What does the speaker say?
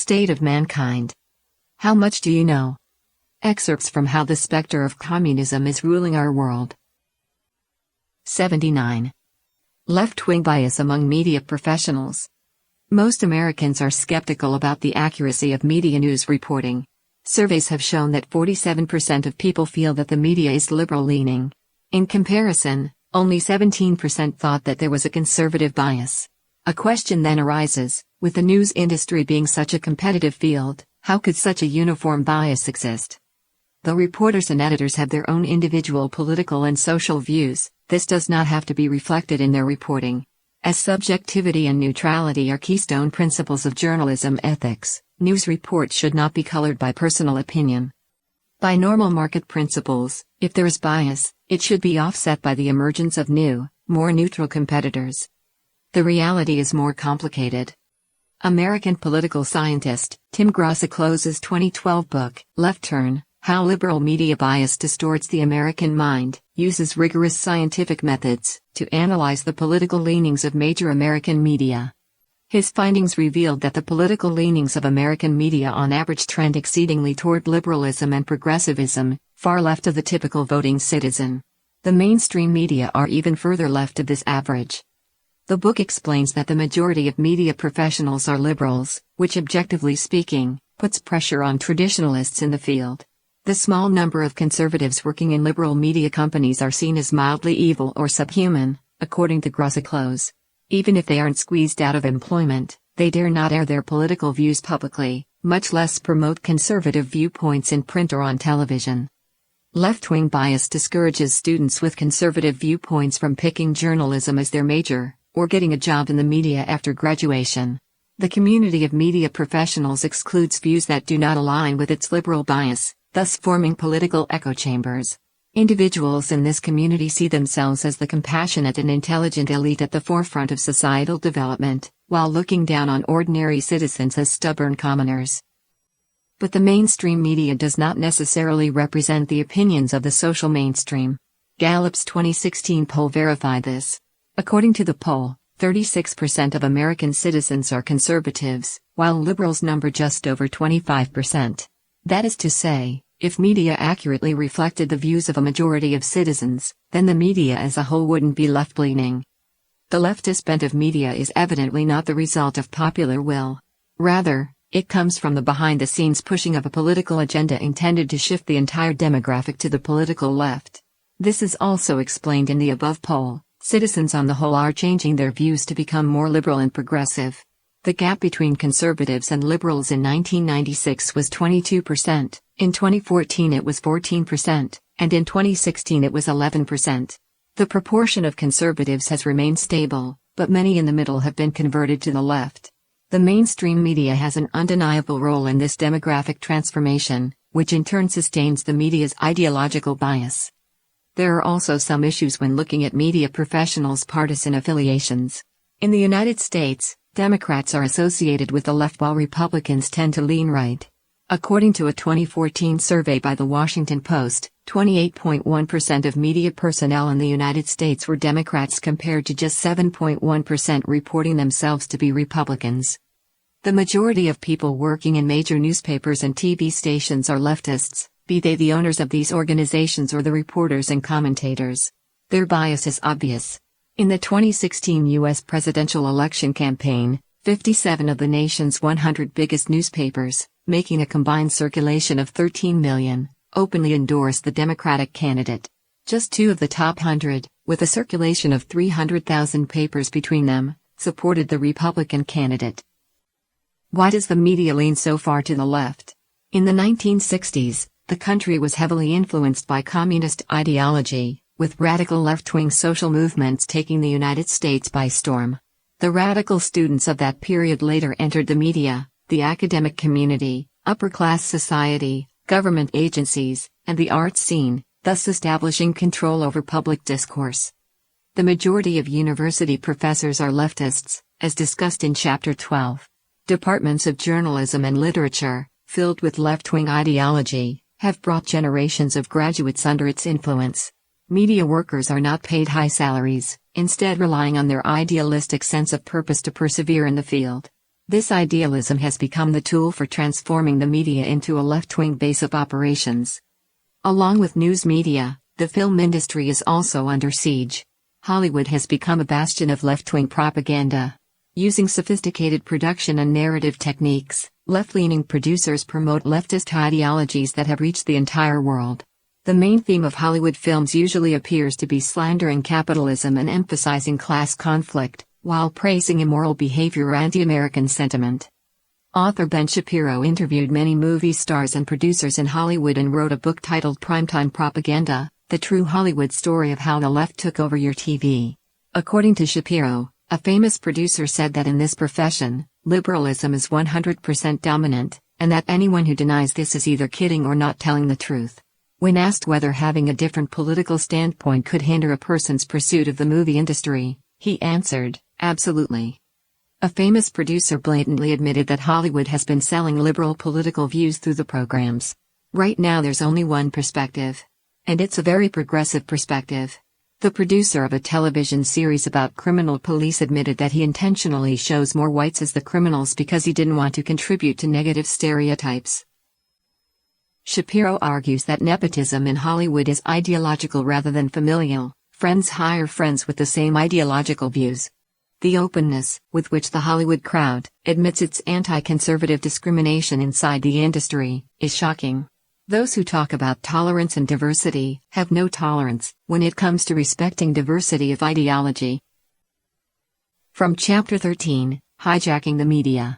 State of Mankind. How much do you know? Excerpts from How the Spectre of Communism is Ruling Our World. 79. Left-wing bias among media professionals. Most Americans are skeptical about the accuracy of media news reporting. Surveys have shown that 47% of people feel that the media is liberal-leaning. In comparison, only 17% thought that there was a conservative bias. A question then arises, with the news industry being such a competitive field, how could such a uniform bias exist? Though reporters and editors have their own individual political and social views, this does not have to be reflected in their reporting. As subjectivity and neutrality are keystone principles of journalism ethics, news reports should not be colored by personal opinion. By normal market principles, if there is bias, it should be offset by the emergence of new, more neutral competitors. The reality is more complicated. American political scientist Tim Groseclose's 2012 book, Left Turn: How Liberal Media Bias Distorts the American Mind, uses rigorous scientific methods to analyze the political leanings of major American media. His findings revealed that the political leanings of American media on average trend exceedingly toward liberalism and progressivism, far left of the typical voting citizen. The mainstream media are even further left of this average. The book explains that the majority of media professionals are liberals, which objectively speaking, puts pressure on traditionalists in the field. The small number of conservatives working in liberal media companies are seen as mildly evil or subhuman, according to Groseclose. Even if they aren't squeezed out of employment, they dare not air their political views publicly, much less promote conservative viewpoints in print or on television. Left-wing bias discourages students with conservative viewpoints from picking journalism as their major, or getting a job in the media after graduation. The community of media professionals excludes views that do not align with its liberal bias, thus forming political echo chambers. Individuals in this community see themselves as the compassionate and intelligent elite at the forefront of societal development, while looking down on ordinary citizens as stubborn commoners. But the mainstream media does not necessarily represent the opinions of the social mainstream. Gallup's 2016 poll verified this. According to the poll, 36% of American citizens are conservatives, while liberals number just over 25%. That is to say, if media accurately reflected the views of a majority of citizens, then the media as a whole wouldn't be left-leaning. The leftist bent of media is evidently not the result of popular will. Rather, it comes from the behind-the-scenes pushing of a political agenda intended to shift the entire demographic to the political left. This is also explained in the above poll. Citizens on the whole are changing their views to become more liberal and progressive. The gap between conservatives and liberals in 1996 was 22%, in 2014 it was 14%, and in 2016 it was 11%. The proportion of conservatives has remained stable, but many in the middle have been converted to the left. The mainstream media has an undeniable role in this demographic transformation, which in turn sustains the media's ideological bias. There are also some issues when looking at media professionals' partisan affiliations. In the United States, Democrats are associated with the left while Republicans tend to lean right. According to a 2014 survey by The Washington Post, 28.1% of media personnel in the United States were Democrats compared to just 7.1% reporting themselves to be Republicans. The majority of people working in major newspapers and TV stations are leftists, be they the owners of these organizations or the reporters and commentators. Their bias is obvious. In the 2016 U.S. presidential election campaign, 57 of the nation's 100 biggest newspapers, making a combined circulation of 13 million, openly endorsed the Democratic candidate. Just 2 of the top 100, with a circulation of 300,000 papers between them, supported the Republican candidate. Why does the media lean so far to the left? In the 1960s, the country was heavily influenced by communist ideology, with radical left-wing social movements taking the United States by storm. The radical students of that period later entered the media, the academic community, upper-class society, government agencies, and the arts scene, thus establishing control over public discourse. The majority of university professors are leftists, as discussed in Chapter 12. Departments of journalism and literature, filled with left-wing ideology, have brought generations of graduates under its influence. Media workers are not paid high salaries, instead relying on their idealistic sense of purpose to persevere in the field. This idealism has become the tool for transforming the media into a left-wing base of operations. Along with news media, the film industry is also under siege. Hollywood has become a bastion of left-wing propaganda. Using sophisticated production and narrative techniques, left-leaning producers promote leftist ideologies that have reached the entire world. The main theme of Hollywood films usually appears to be slandering capitalism and emphasizing class conflict, while praising immoral behavior or anti-American sentiment. Author Ben Shapiro interviewed many movie stars and producers in Hollywood and wrote a book titled Primetime Propaganda: The True Hollywood Story of How the Left Took Over Your TV. According to Shapiro, a famous producer said that in this profession, liberalism is 100% dominant, and that anyone who denies this is either kidding or not telling the truth. When asked whether having a different political standpoint could hinder a person's pursuit of the movie industry, he answered, "Absolutely." A famous producer blatantly admitted that Hollywood has been selling liberal political views through the programs. Right now there's only one perspective. And it's a very progressive perspective. The producer of a television series about criminal police admitted that he intentionally shows more whites as the criminals because he didn't want to contribute to negative stereotypes. Shapiro argues that nepotism in Hollywood is ideological rather than familial. Friends hire friends with the same ideological views. The openness with which the Hollywood crowd admits its anti-conservative discrimination inside the industry is shocking. Those who talk about tolerance and diversity have no tolerance when it comes to respecting diversity of ideology. From Chapter 13, Hijacking the Media.